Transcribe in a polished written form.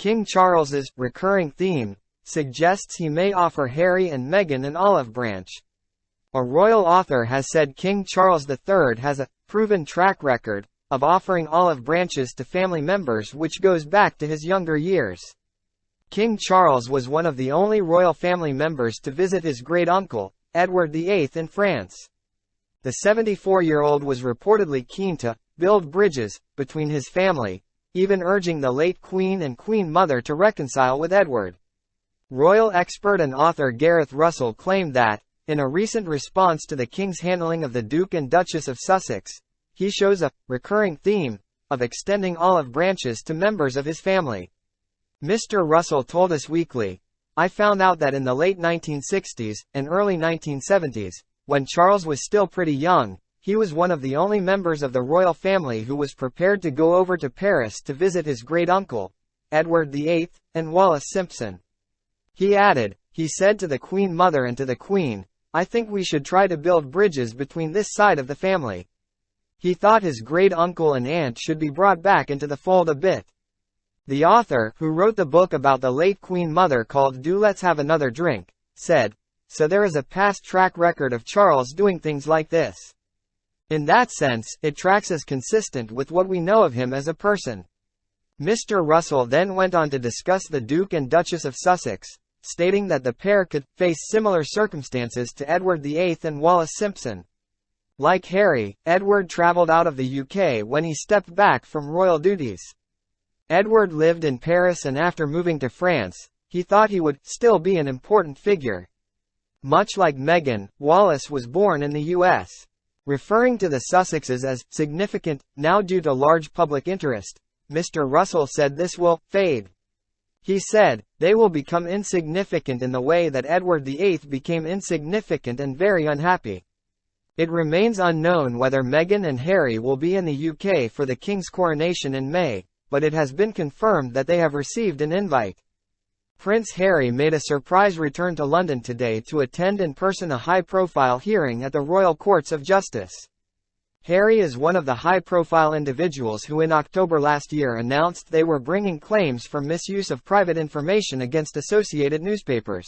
King Charles's recurring theme suggests he may offer Harry and Meghan an olive branch. A royal author has said King Charles III has a proven track record of offering olive branches to family members, which goes back to his younger years. King Charles was one of the only royal family members to visit his great-uncle, Edward VIII, in France. The 74-year-old was reportedly keen to build bridges between his family, even urging the late Queen and Queen Mother to reconcile with Edward. Royal expert and author Gareth Russell claimed that, in a recent response to the King's handling of the Duke and Duchess of Sussex, he shows a recurring theme of extending olive branches to members of his family. Mr. Russell told Us Weekly, "I found out that in the late 1960s and early 1970s, when Charles was still pretty young, he was one of the only members of the royal family who was prepared to go over to Paris to visit his great-uncle, Edward VIII, and Wallis Simpson." He added, "He said to the Queen Mother and to the Queen, 'I think we should try to build bridges between this side of the family.' He thought his great-uncle and aunt should be brought back into the fold a bit." The author, who wrote the book about the late Queen Mother called Do Let's Have Another Drink, said, "So there is a past track record of Charles doing things like this. In that sense, it tracks as consistent with what we know of him as a person." Mr. Russell then went on to discuss the Duke and Duchess of Sussex, stating that the pair could face similar circumstances to Edward VIII and Wallis Simpson. Like Harry, Edward traveled out of the UK when he stepped back from royal duties. Edward lived in Paris, and after moving to France, he thought he would still be an important figure. Much like Meghan, Wallis was born in the US. Referring to the Sussexes as significant now due to large public interest, Mr. Russell said this will fade. He said, "They will become insignificant in the way that Edward VIII became insignificant and very unhappy." It remains unknown whether Meghan and Harry will be in the UK for the King's coronation in May, but it has been confirmed that they have received an invite. Prince Harry made a surprise return to London today to attend in person a high-profile hearing at the Royal Courts of Justice. Harry is one of the high-profile individuals who in October last year announced they were bringing claims for misuse of private information against Associated newspapers.